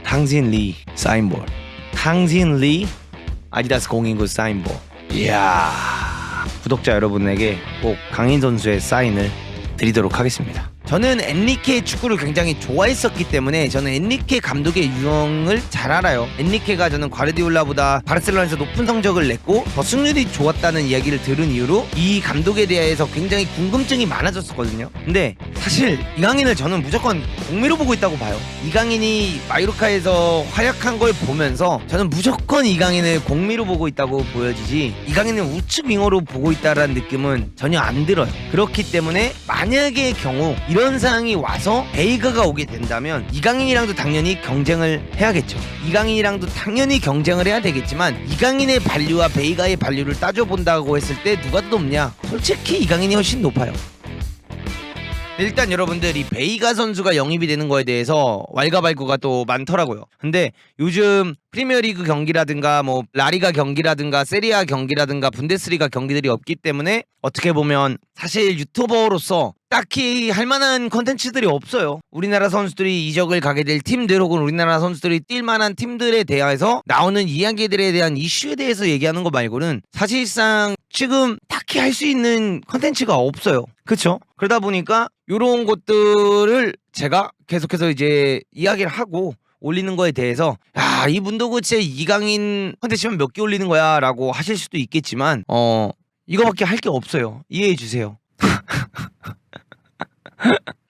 탕진 리 사인볼. 탕진 리 아디다스 공인구 사인볼. 이야, 구독자 여러분에게 꼭 강인 선수의 사인을 드리도록 하겠습니다. 저는 엔리케의 축구를 굉장히 좋아했었기 때문에 저는 엔리케 감독의 유형을 잘 알아요. 엔리케가 저는 과르디올라보다 바르셀로나에서 높은 성적을 냈고 더 승률이 좋았다는 이야기를 들은 이후로 이 감독에 대해서 굉장히 궁금증이 많아졌었거든요. 근데 사실 이강인을 저는 무조건 공미로 보고 있다고 봐요. 이강인이 마요르카에서 활약한 걸 보면서 저는 무조건 이강인을 공미로 보고 있다고 보여지지 이강인을 우측 윙어로 보고 있다라는 느낌은 전혀 안 들어요. 그렇기 때문에 만약의 경우 이런 상황이 와서 베이가가 오게 된다면 이강인이랑도 당연히 경쟁을 해야겠죠. 이강인이랑도 당연히 경쟁을 해야 되겠지만 이강인의 발류와 베이가의 발류를 따져본다고 했을 때 누가 더 높냐? 솔직히 이강인이 훨씬 높아요. 일단 여러분들 이 베이가 선수가 영입이 되는 거에 대해서 왈가왈부가 또 많더라고요. 근데 요즘 프리미어리그 경기라든가 뭐 라리가 경기라든가 세리아 경기라든가 분데스리가 경기들이 없기 때문에 어떻게 보면 사실 유튜버로서 딱히 할 만한 컨텐츠들이 없어요. 우리나라 선수들이 이적을 가게 될 팀들 혹은 우리나라 선수들이 뛸 만한 팀들에 대해서 나오는 이야기들에 대한 이슈에 대해서 얘기하는 거 말고는 사실상 지금 딱히 할 수 있는 컨텐츠가 없어요. 그쵸? 그러다 보니까 요런 것들을 제가 계속해서 이제 이야기를 하고 올리는 거에 대해서 야, 이 문도구치에 이강인 컨텐츠만 몇 개 올리는 거야 라고 하실 수도 있겠지만 이거밖에 할 게 없어요. 이해해 주세요.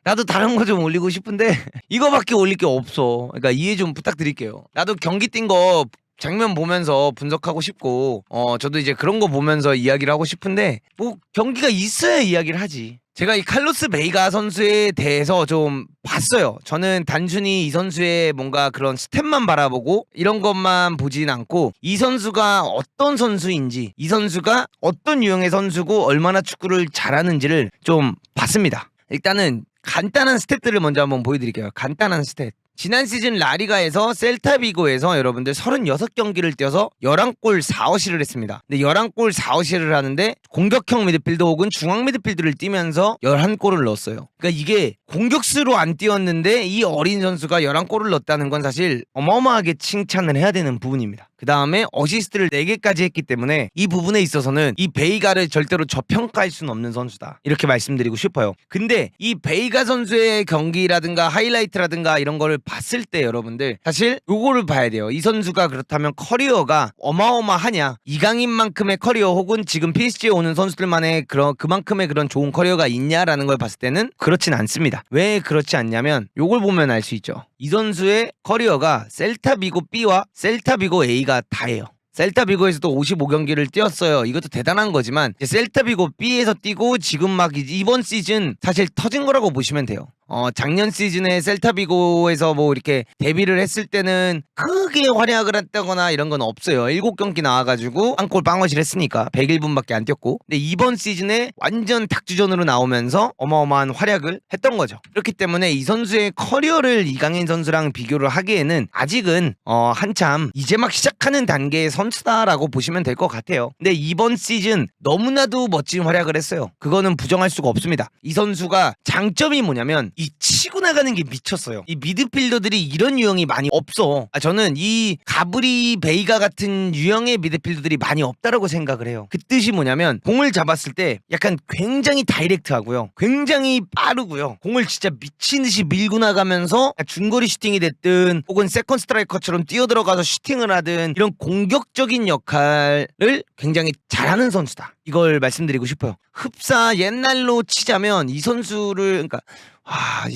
나도 다른 거 좀 올리고 싶은데 이거밖에 올릴 게 없어. 그러니까 이해 좀 부탁드릴게요. 나도 경기 뛴 거 장면 보면서 분석하고 싶고 저도 이제 그런 거 보면서 이야기를 하고 싶은데 뭐 경기가 있어야 이야기를 하지. 제가 이 칼로스 베이가 선수에 대해서 좀 봤어요. 저는 단순히 이 선수의 뭔가 그런 스탯만 바라보고 이런 것만 보진 않고 이 선수가 어떤 선수인지 이 선수가 어떤 유형의 선수고 얼마나 축구를 잘하는지를 좀 봤습니다. 일단은 간단한 스탯들을 먼저 한번 보여드릴게요. 간단한 스탯. 지난 시즌 라리가에서 셀타비고에서 여러분들 36경기를 뛰어서 11골 4어시를 했습니다. 근데 11골 4어시를 하는데 공격형 미드필더 혹은 중앙 미드필드를 뛰면서 11골을 넣었어요. 그러니까 이게 공격수로 안 뛰었는데 이 어린 선수가 11골을 넣었다는 건 사실 어마어마하게 칭찬을 해야 되는 부분입니다. 그 다음에 어시스트를 4개까지 했기 때문에 이 부분에 있어서는 이 베이가를 절대로 저평가할 수는 없는 선수다. 이렇게 말씀드리고 싶어요. 근데 이 베이가 선수의 경기라든가 하이라이트라든가 이런 거를 봤을 때 여러분들 사실 요거를 봐야 돼요. 이 선수가 그렇다면 커리어가 어마어마하냐? 이강인만큼의 커리어 혹은 지금 PSG에 오는 선수들만의 그만큼의 그런 좋은 커리어가 있냐라는 걸 봤을 때는 그렇진 않습니다. 왜 그렇지 않냐면 요걸 보면 알 수 있죠. 이 선수의 커리어가 셀타비고 B와 셀타비고 A가 다예요. 셀타비고에서도 55경기를 뛰었어요. 이것도 대단한 거지만 셀타비고 B에서 뛰고 지금 막 이번 시즌 사실 터진 거라고 보시면 돼요. 작년 시즌에 셀타비고에서 뭐 이렇게 데뷔를 했을 때는 크게 활약을 했다거나 이런 건 없어요. 7경기 나와가지고 한 골 빵어시를 했으니까 101분밖에 안 뛰었고, 근데 이번 시즌에 완전 닭주전으로 나오면서 어마어마한 활약을 했던 거죠. 그렇기 때문에 이 선수의 커리어를 이강인 선수랑 비교를 하기에는 아직은 한참 이제 막 시작하는 단계의 선수다라고 보시면 될 것 같아요. 근데 이번 시즌 너무나도 멋진 활약을 했어요. 그거는 부정할 수가 없습니다. 이 선수가 장점이 뭐냐면 이 치고 나가는 게 미쳤어요. 이 미드필더들이 이런 유형이 많이 없어. 저는 이 가브리 베이가 같은 유형의 미드필더들이 많이 없다라고 생각을 해요. 그 뜻이 뭐냐면 공을 잡았을 때 약간 굉장히 다이렉트하고요, 굉장히 빠르고요, 공을 진짜 미친 듯이 밀고 나가면서 중거리 슈팅이 됐든 혹은 세컨 스트라이커처럼 뛰어들어가서 슈팅을 하든 이런 공격적인 역할을 굉장히 잘하는 선수다. 이걸 말씀드리고 싶어요. 흡사 옛날로 치자면 이 선수를 그러니까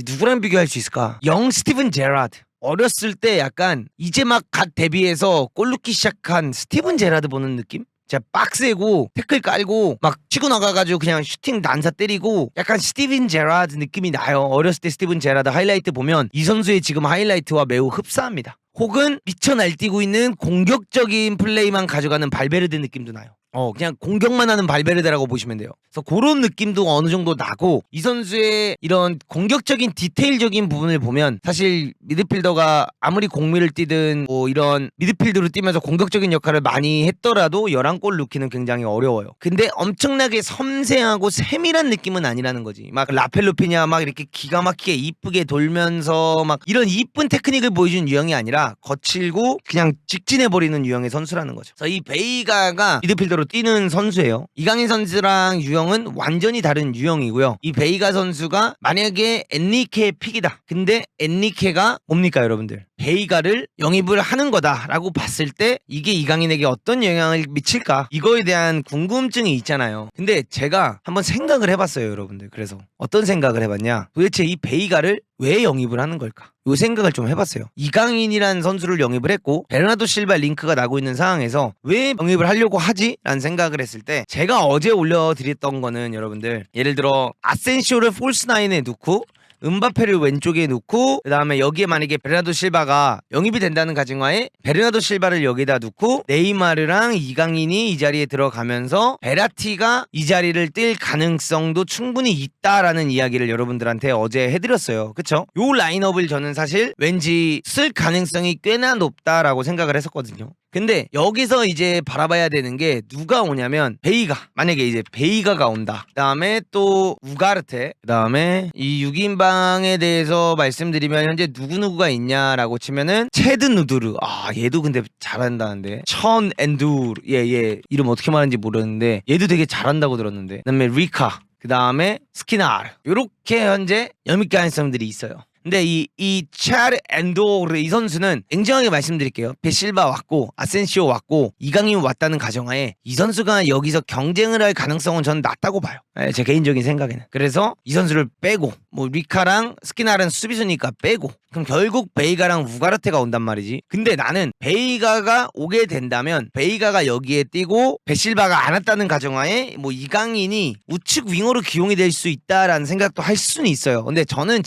누구랑 비교할 수 있을까? 영 스티븐 제라드. 어렸을 때 약간 이제 막 갓 데뷔해서 골 넣기 시작한 스티븐 제라드 보는 느낌? 진짜 빡세고 태클 깔고 막 치고 나가가지고 그냥 슈팅 난사 때리고 약간 스티븐 제라드 느낌이 나요. 어렸을 때 스티븐 제라드 하이라이트 보면 이 선수의 지금 하이라이트와 매우 흡사합니다. 혹은 미쳐 날뛰고 있는 공격적인 플레이만 가져가는 발베르데 느낌도 나요. 그냥 공격만 하는 발베르데라고 보시면 돼요. 그래서 그런 느낌도 어느 정도 나고, 이 선수의 이런 공격적인 디테일적인 부분을 보면 사실 미드필더가 아무리 공미를 뛰든 뭐 이런 미드필드로 뛰면서 공격적인 역할을 많이 했더라도 11골 넣기는 굉장히 어려워요. 근데 엄청나게 섬세하고 세밀한 느낌은 아니라는 거지. 막 라펠로피냐 막 이렇게 기가 막히게 이쁘게 돌면서 막 이런 이쁜 테크닉을 보여주는 유형이 아니라 거칠고 그냥 직진해버리는 유형의 선수라는 거죠. 그래서 이 베이가가 미드필더로 뛰는 선수예요. 이강인 선수랑 유형은 완전히 다른 유형이고요. 이 베이가 선수가 만약에 엔리케의 픽이다. 근데 엔리케가 뭡니까 여러분들? 베이가를 영입을 하는 거다라고 봤을 때 이게 이강인에게 어떤 영향을 미칠까? 이거에 대한 궁금증이 있잖아요. 근데 제가 한번 생각을 해봤어요, 여러분들. 그래서 어떤 생각을 해봤냐? 도대체 이 베이가를 왜 영입을 하는 걸까? 요 생각을 좀 해봤어요. 이강인이라는 선수를 영입을 했고 베르나르도 실바 링크가 나고 있는 상황에서 왜 영입을 하려고 하지? 라는 생각을 했을 때 제가 어제 올려드렸던 거는 여러분들, 예를 들어 아센시오를 폴스나인에 놓고 음바페를 왼쪽에 놓고 그 다음에 여기에 만약에 베르나르도 실바가 영입이 된다는 가정하에 베르나르도 실바를 여기다 놓고 네이마르랑 이강인이 이 자리에 들어가면서 베라티가 이 자리를 뛸 가능성도 충분히 있다라는 이야기를 여러분들한테 어제 해드렸어요. 그쵸? 요 라인업을 저는 사실 왠지 쓸 가능성이 꽤나 높다라고 생각을 했었거든요. 근데 여기서 이제 바라봐야 되는 게 누가 오냐면 베이가, 만약에 이제 베이가가 온다. 그 다음에 또 우가르테, 그 다음에 이 6인방에 대해서 말씀드리면 현재 누구누구가 있냐라고 치면은 체드 누드르, 얘도 근데 잘한다는데, 천 엔두르, 얘 이름 어떻게 말하는지 모르는데 얘도 되게 잘한다고 들었는데, 그 다음에 리카, 그 다음에 스키나르, 요렇게 현재 영입 가능성들이 있어요. 근데 이 차르 엔도르 이 선수는 냉정하게 말씀드릴게요. 베실바 왔고 아센시오 왔고 이강인 왔다는 가정하에 이 선수가 여기서 경쟁을 할 가능성은 저는 낮다고 봐요. 제 개인적인 생각에는. 그래서 이 선수를 빼고 뭐 리카랑 스키나르는 수비수니까 빼고, 그럼 결국 베이가랑 우가르테가 온단 말이지. 근데 나는 베이가가 오게 된다면 베이가가 여기에 뛰고 베실바가 안 왔다는 가정하에 뭐 이강인이 우측 윙어로 기용이 될 수 있다라는 생각도 할 수는 있어요. 근데 저는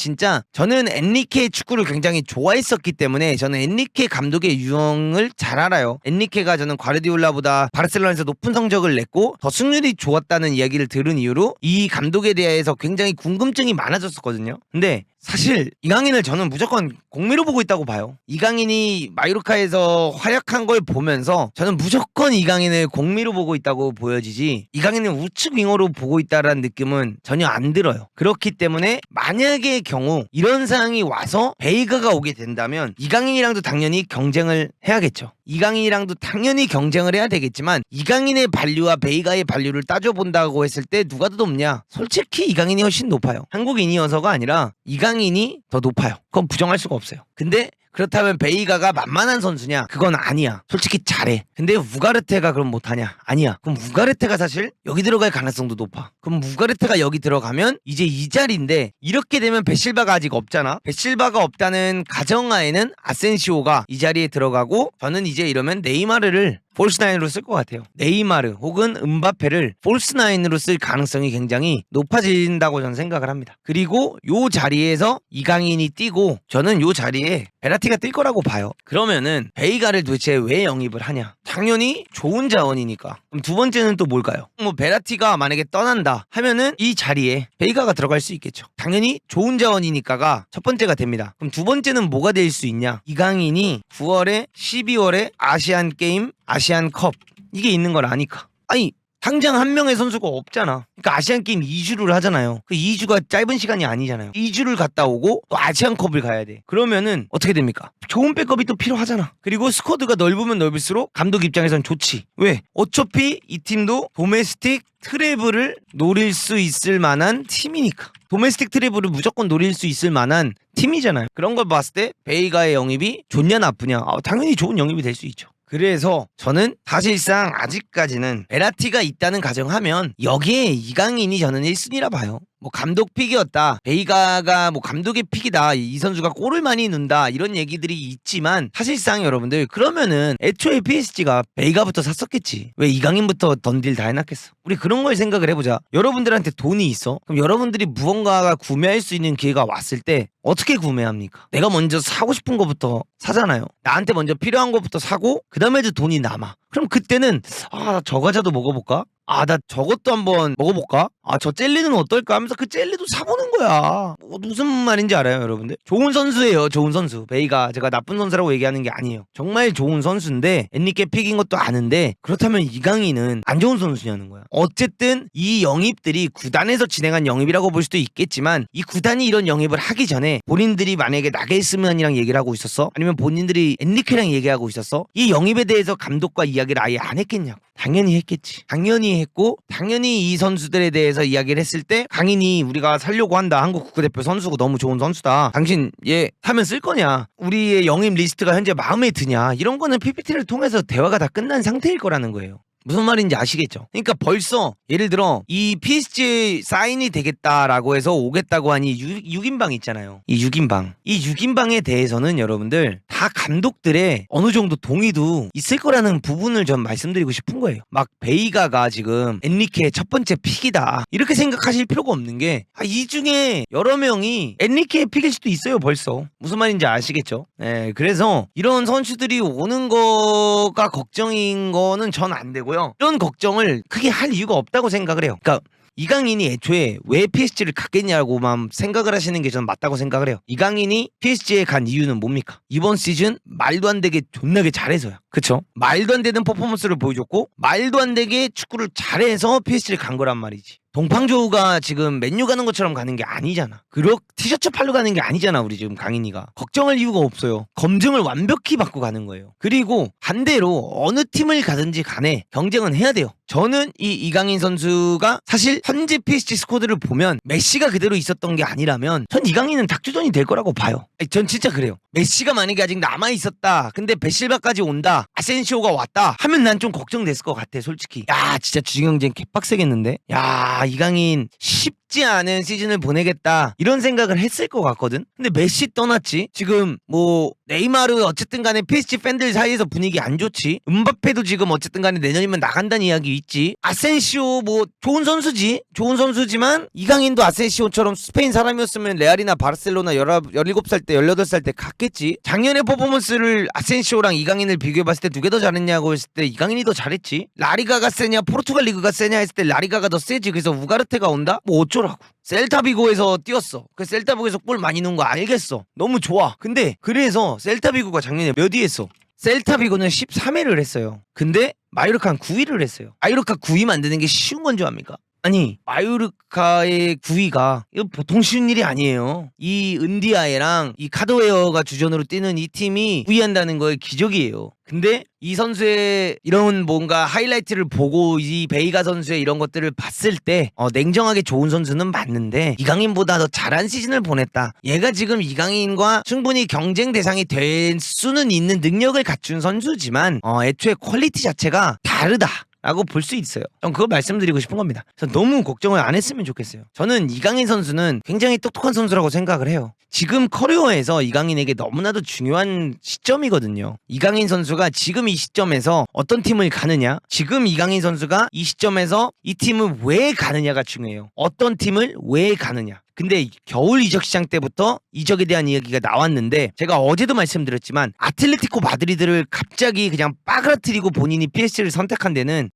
엔리케의 축구를 굉장히 좋아했었기 때문에 저는 엔리케 감독의 유형을 잘 알아요. 엔리케가 저는 과르디올라보다 바르셀로나에서 높은 성적을 냈고 더 승률이 좋았다는 이야기를 들은 이후로 이 감독에 대해서 굉장히 궁금증이 많아졌었거든요. 근데 사실 이강인을 저는 무조건 공미로 보고 있다고 봐요. 이강인이 마요르카에서 활약한 걸 보면서 저는 무조건 이강인을 공미로 보고 있다고 보여지지 이강인을 우측 윙어로 보고 있다라는 느낌은 전혀 안 들어요. 그렇기 때문에 만약의 경우 이런 상황이 와서 베이가가 오게 된다면 이강인이랑도 당연히 경쟁을 해야겠죠. 이강인이랑도 당연히 경쟁을 해야 되겠지만 이강인의 발류와 베이가의 발류를 따져본다고 했을 때 누가 더 높냐? 솔직히 이강인이 훨씬 높아요. 한국인이어서가 아니라 이강인이 더 높아요. 그건 부정할 수가 없어요. 근데 그렇다면 베이가가 만만한 선수냐? 그건 아니야. 솔직히 잘해. 근데 우가르테가 그럼 못하냐? 아니야. 그럼 우가르테가 사실 여기 들어갈 가능성도 높아. 그럼 우가르테가 여기 들어가면 이제 이 자리인데, 이렇게 되면 베실바가 아직 없잖아. 베실바가 없다는 가정하에는 아센시오가 이 자리에 들어가고, 저는 이제 이러면 네이마르를 폴스나인으로 쓸 것 같아요. 네이마르 혹은 음바페를 폴스나인으로 쓸 가능성이 굉장히 높아진다고 저는 생각을 합니다. 그리고 요 자리에서 이강인이 뛰고 저는 요 자리에 베라티가 뛸 거라고 봐요. 그러면은 베이가를 도대체 왜 영입을 하냐? 당연히 좋은 자원이니까. 그럼 두 번째는 또 뭘까요? 뭐 베라티가 만약에 떠난다 하면은 이 자리에 베이가가 들어갈 수 있겠죠. 당연히 좋은 자원이니까가 첫 번째가 됩니다. 그럼 두 번째는 뭐가 될 수 있냐? 이강인이 9월에 12월에 아시안 게임, 아시안컵 이게 있는 걸 아니까. 아니 당장 한 명의 선수가 없잖아. 그러니까 아시안게임 2주를 하잖아요. 그 2주가 짧은 시간이 아니잖아요. 2주를 갔다 오고 또 아시안컵을 가야 돼. 그러면은 어떻게 됩니까? 좋은 백업이 또 필요하잖아. 그리고 스쿼드가 넓으면 넓을수록 감독 입장에선 좋지. 왜? 어차피 이 팀도 도메스틱 트래블을 노릴 수 있을 만한 팀이니까. 도메스틱 트래블을 무조건 노릴 수 있을 만한 팀이잖아요. 그런 걸 봤을 때 베이가의 영입이 좋냐 나쁘냐? 당연히 좋은 영입이 될 수 있죠. 그래서 저는 사실상 아직까지는 베라티가 있다는 가정하면 여기에 이강인이 저는 1순위라 봐요. 뭐 감독 픽이었다. 베이가가 뭐 감독의 픽이다. 이 선수가 골을 많이 넣는다. 이런 얘기들이 있지만 사실상 여러분들 그러면은 애초에 PSG가 베이가부터 샀었겠지. 왜 이강인부터 던딜 다 해놨겠어. 우리 그런 걸 생각을 해보자. 여러분들한테 돈이 있어. 그럼 여러분들이 무언가가 구매할 수 있는 기회가 왔을 때 어떻게 구매합니까? 내가 먼저 사고 싶은 거부터 사잖아요. 나한테 먼저 필요한 거부터 사고 그 다음에도 돈이 남아. 그럼 그때는 나 저 과자도 먹어볼까? 나 저것도 한번 먹어볼까? 저 젤리는 어떨까 하면서 그 젤리도 사보는 거야. 무슨 말인지 알아요, 여러분들? 좋은 선수예요, 좋은 선수. 베이가 제가 나쁜 선수라고 얘기하는 게 아니에요. 정말 좋은 선수인데 엔리케 픽인 것도 아는데 그렇다면 이강인은 안 좋은 선수냐는 거야. 어쨌든 이 영입들이 구단에서 진행한 영입이라고 볼 수도 있겠지만 이 구단이 이런 영입을 하기 전에 본인들이 만약에 나겔스만이랑 얘기를 하고 있었어? 아니면 본인들이 엔리케랑 얘기하고 있었어? 이 영입에 대해서 감독과 이야기를 아예 안 했겠냐고. 당연히 했겠지. 당연히 했고 당연히 이 선수들에 대해서 이야기를 했을 때 강인이 우리가 살려고 한다. 한국 국가대표 선수고 너무 좋은 선수다. 당신 얘 사면 쓸 거냐? 우리의 영입 리스트가 현재 마음에 드냐? 이런 거는 PPT를 통해서 대화가 다 끝난 상태일 거라는 거예요. 무슨 말인지 아시겠죠? 그러니까 벌써 예를 들어 이 PSG 사인이 되겠다라고 해서 오겠다고 하니 6인방 있잖아요. 이 6인방에 대해서는 여러분들 다 감독들의 어느 정도 동의도 있을 거라는 부분을 좀 말씀드리고 싶은 거예요. 막 베이가가 지금 엔리케의 첫 번째 픽이다 이렇게 생각하실 필요가 없는 게 이 중에 여러 명이 엔리케의 픽일 수도 있어요. 벌써 무슨 말인지 아시겠죠? 네, 그래서 이런 선수들이 오는 거가 걱정인 거는 전 안 되고 이런 걱정을 크게 할 이유가 없다고 생각을 해요. 그러니까 이강인이 애초에 왜 PSG를 갔겠냐고만 생각을 하시는 게 저는 맞다고 생각을 해요. 이강인이 PSG에 간 이유는 뭡니까? 이번 시즌 말도 안 되게 존나게 잘해서요. 그쵸? 말도 안 되는 퍼포먼스를 보여줬고 말도 안 되게 축구를 잘해서 PSG를 간 거란 말이지. 동팡조우가 지금 맨유 가는 것처럼 가는 게 아니잖아. 그렇게 티셔츠 팔러 가는 게 아니잖아. 우리 지금 강인이가 걱정할 이유가 없어요. 검증을 완벽히 받고 가는 거예요. 그리고 반대로 어느 팀을 가든지 간에 경쟁은 해야 돼요. 저는 이 이강인 선수가 사실 현재 PSG 스쿼드를 보면 메시가 그대로 있었던 게 아니라면 전 이강인은 닥주전이 될 거라고 봐요. 전 진짜 그래요. 메시가 만약에 아직 남아있었다. 근데 베실바까지 온다. 아센시오가 왔다. 하면 난 좀 걱정됐을 것 같아. 솔직히. 야 진짜 주중 경쟁 개빡세겠는데? 야 이강인 쉽지 않은 시즌을 보내겠다. 이런 생각을 했을 것 같거든. 근데 메시 떠났지. 지금 뭐 네이마르 어쨌든 간에 PSG 팬들 사이에서 분위기 안 좋지. 음바페도 지금 어쨌든 간에 내년이면 나간다는 이야기 있지. 아센시오 뭐 좋은 선수지. 좋은 선수지만 이강인도 아센시오처럼 스페인 사람이었으면 레알이나 바르셀로나 17살 때 18살 때 갔겠지. 작년에 퍼포먼스를 아센시오랑 이강인을 비교해봤을 때 누가 더 잘했냐고 했을 때 이강인이 더 잘했지. 라리가가 세냐 포르투갈 리그가 세냐 했을 때 라리가가 더 세지. 그래서 우가르테가 온다? 뭐 어쩌라고. 셀타비고에서 뛰었어. 그 셀타비고에서 골 많이 넣은 거 알겠어. 너무 좋아. 근데 그래서 셀타비고가 작년에 몇 위 했어? 셀타비고는 13회를 했어요. 근데 마요르카는 9위를 했어요. 마요르카 9위 만드는 게 쉬운 건 줄 압니까? 아니 마요르카의 9위가 이거 보통 쉬운 일이 아니에요. 이 은디아에랑 이 카드웨어가 주전으로 뛰는 이 팀이 9위한다는 거에 기적이에요. 근데 이 선수의 이런 뭔가 하이라이트를 보고 이 베이가 선수의 이런 것들을 봤을 때 냉정하게 좋은 선수는 맞는데 이강인보다 더 잘한 시즌을 보냈다. 얘가 지금 이강인과 충분히 경쟁 대상이 될 수는 있는 능력을 갖춘 선수지만 애초에 퀄리티 자체가 다르다. 라고 볼 수 있어요. 전 그거 말씀드리고 싶은 겁니다. 그래서 너무 걱정을 안 했으면 좋겠어요. 저는 이강인 선수는 굉장히 똑똑한 선수라고 생각을 해요. 지금 커리어에서 이강인에게 너무나도 중요한 시점이거든요. 이강인 선수가 지금 이 시점에서 어떤 팀을 가느냐, 지금 이강인 선수가 이 시점에서 이 팀을 왜 가느냐가 중요해요. 어떤 팀을 왜 가느냐. 근데 겨울 이적 시장 때부터 이적에 대한 이야기가 나왔는데 제가 어제도 말씀드렸지만 아틀레티코 마드리드를 갑자기 그냥 빠그라뜨리고 본인이 PSG를 선택한 데는